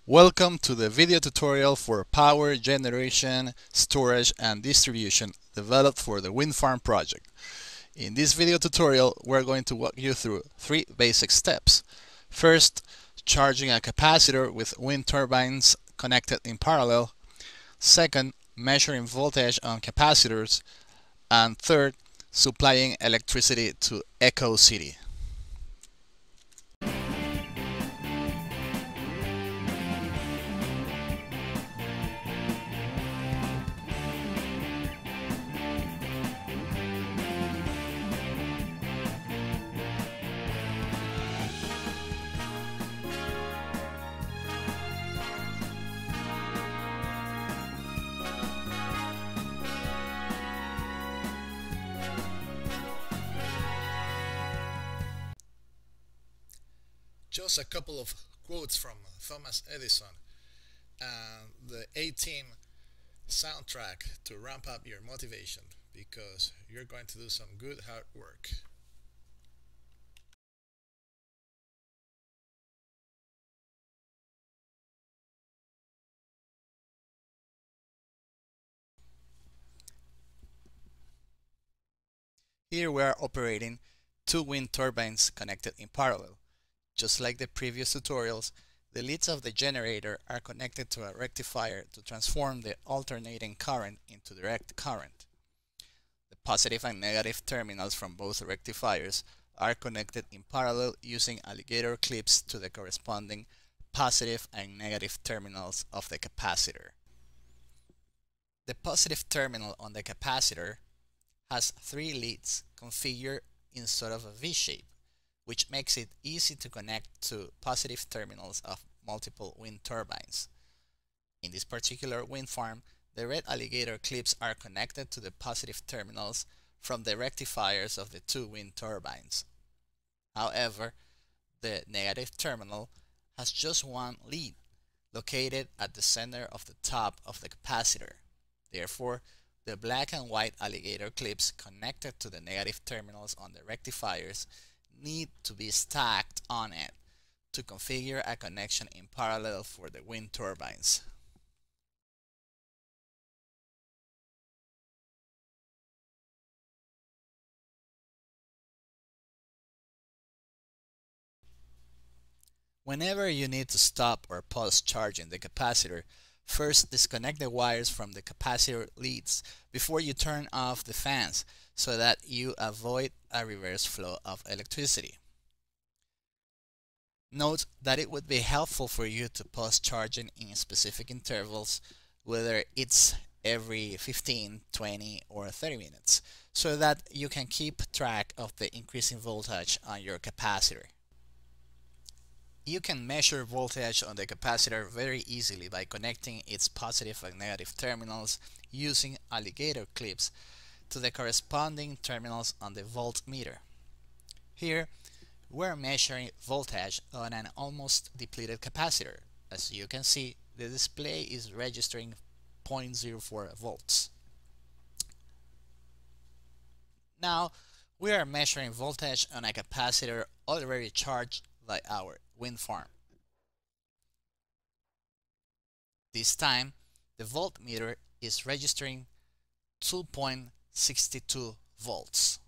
Welcome to the video tutorial for power generation, storage and distribution developed for the wind farm project. In this video tutorial, we're going to walk you through three basic steps. First, charging a capacitor with wind turbines connected in parallel. Second, measuring voltage on capacitors. And third, supplying electricity to Echo City. Just a couple of quotes from Thomas Edison and the A-Team soundtrack to ramp up your motivation because you're going to do some good hard work. Here we are operating two wind turbines connected in parallel. Just like the previous tutorials, the leads of the generator are connected to a rectifier to transform the alternating current into direct current. The positive and negative terminals from both rectifiers are connected in parallel using alligator clips to the corresponding positive and negative terminals of the capacitor. The positive terminal on the capacitor has three leads configured in sort of a V-shape, which makes it easy to connect to positive terminals of multiple wind turbines. In this particular wind farm, the red alligator clips are connected to the positive terminals from the rectifiers of the two wind turbines. However, the negative terminal has just one lead, located at the center of the top of the capacitor. Therefore, the black and white alligator clips connected to the negative terminals on the rectifiers need to be stacked on it to configure a connection in parallel for the wind turbines. Whenever you need to stop or pause charging the capacitor, first disconnect the wires from the capacitor leads before you turn off the fans so that you avoid a reverse flow of electricity. Note that it would be helpful for you to pause charging in specific intervals, whether it's every 15, 20 or 30 minutes, so that you can keep track of the increasing voltage on your capacitor. You can measure voltage on the capacitor very easily by connecting its positive and negative terminals using alligator clips to the corresponding terminals on the voltmeter. Here, we're measuring voltage on an almost depleted capacitor. As you can see, the display is registering 0.04 volts. Now, we are measuring voltage on a capacitor already charged by our wind farm. This time, the voltmeter is registering 2.62 volts.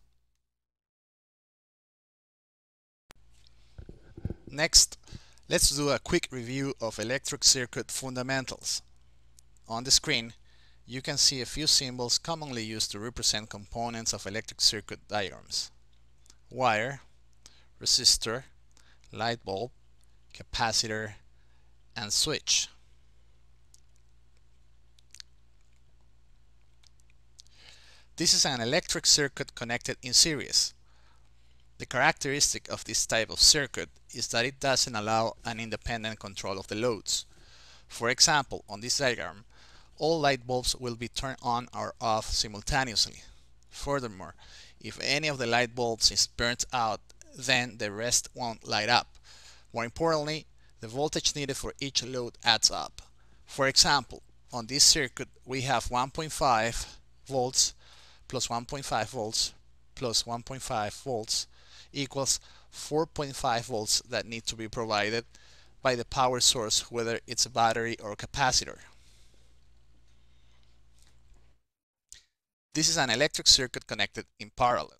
Next, let's do a quick review of electric circuit fundamentals. On the screen, you can see a few symbols commonly used to represent components of electric circuit diagrams: wire, resistor, light bulb, capacitor, and switch. This is an electric circuit connected in series. The characteristic of this type of circuit is that it doesn't allow an independent control of the loads. For example, on this diagram, all light bulbs will be turned on or off simultaneously. Furthermore, if any of the light bulbs is burnt out, then the rest won't light up. More importantly, the voltage needed for each load adds up. For example, on this circuit we have 1.5 volts plus 1.5 volts plus 1.5 volts equals 4.5 volts that need to be provided by the power source, whether it's a battery or a capacitor. This is an electric circuit connected in parallel.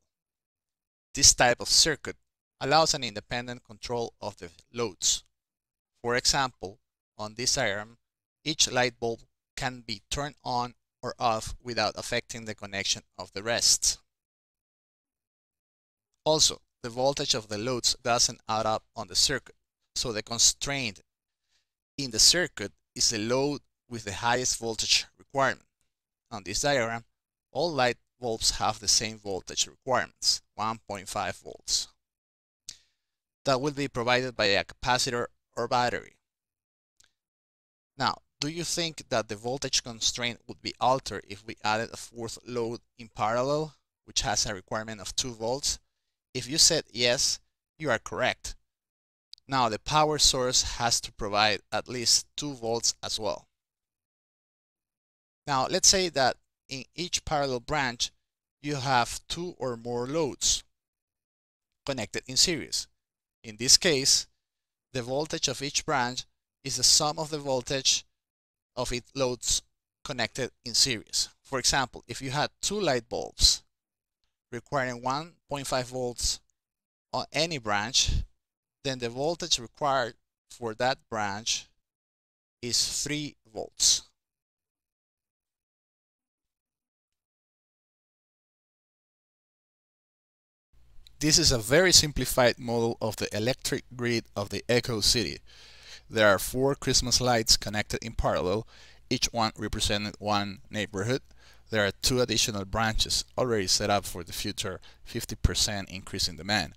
This type of circuit allows an independent control of the loads. For example, on this diagram, each light bulb can be turned on or off without affecting the connection of the rest. Also, the voltage of the loads doesn't add up on the circuit, so the constraint in the circuit is the load with the highest voltage requirement. On this diagram, all light bulbs have the same voltage requirements, 1.5 volts. That will be provided by a capacitor or battery. Now, do you think that the voltage constraint would be altered if we added a fourth load in parallel, which has a requirement of 2 volts? If you said yes, you are correct. Now the power source has to provide at least 2 volts as well. Now let's say that in each parallel branch you have 2 or more loads connected in series. In this case, the voltage of each branch is the sum of the voltage of its loads connected in series. For example, if you had 2 light bulbs requiring 1.5 volts on any branch, then the voltage required for that branch is 3 volts. This is a very simplified model of the electric grid of the Echo City. There are 4 Christmas lights connected in parallel, each one representing one neighborhood. There are 2 additional branches already set up for the future 50% increase in demand.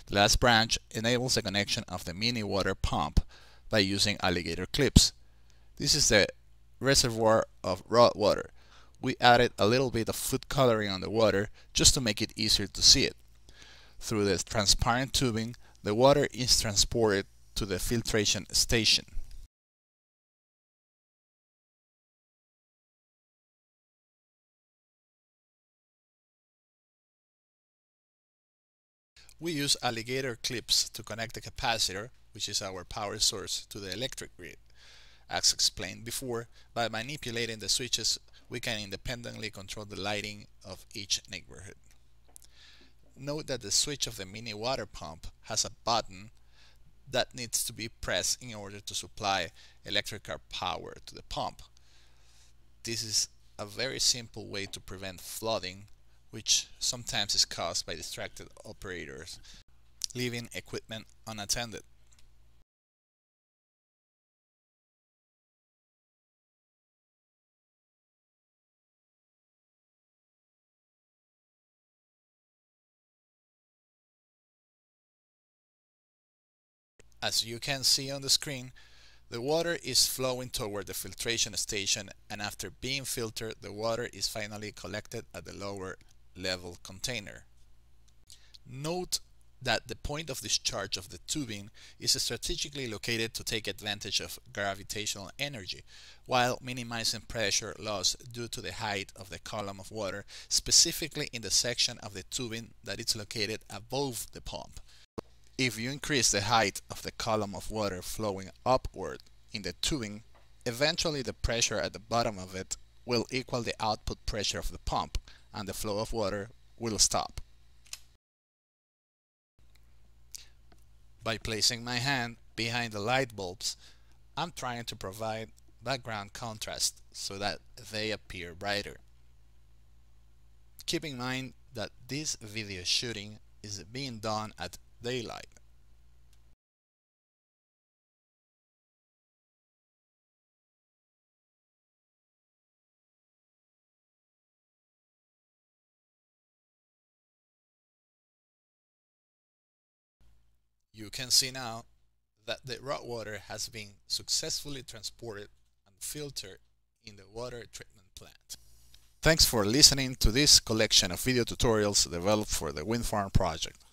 The last branch enables the connection of the mini water pump by using alligator clips. This is the reservoir of raw water. We added a little bit of food coloring on the water just to make it easier to see it. Through the transparent tubing, the water is transported to the filtration station. We use alligator clips to connect the capacitor, which is our power source, to the electric grid. As explained before, by manipulating the switches, we can independently control the lighting of each neighborhood. Note that the switch of the mini water pump has a button that needs to be pressed in order to supply electrical power to the pump. This is a very simple way to prevent flooding, which sometimes is caused by distracted operators leaving equipment unattended. As you can see on the screen, the water is flowing toward the filtration station, and after being filtered, the water is finally collected at the lower level container. Note that the point of discharge of the tubing is strategically located to take advantage of gravitational energy, while minimizing pressure loss due to the height of the column of water, specifically in the section of the tubing that is located above the pump. If you increase the height of the column of water flowing upward in the tubing, eventually the pressure at the bottom of it will equal the output pressure of the pump, and the flow of water will stop. By placing my hand behind the light bulbs, I'm trying to provide background contrast so that they appear brighter. Keep in mind that this video shooting is being done at daylight. You can see now that the raw water has been successfully transported and filtered in the water treatment plant. Thanks for listening to this collection of video tutorials developed for the wind farm project.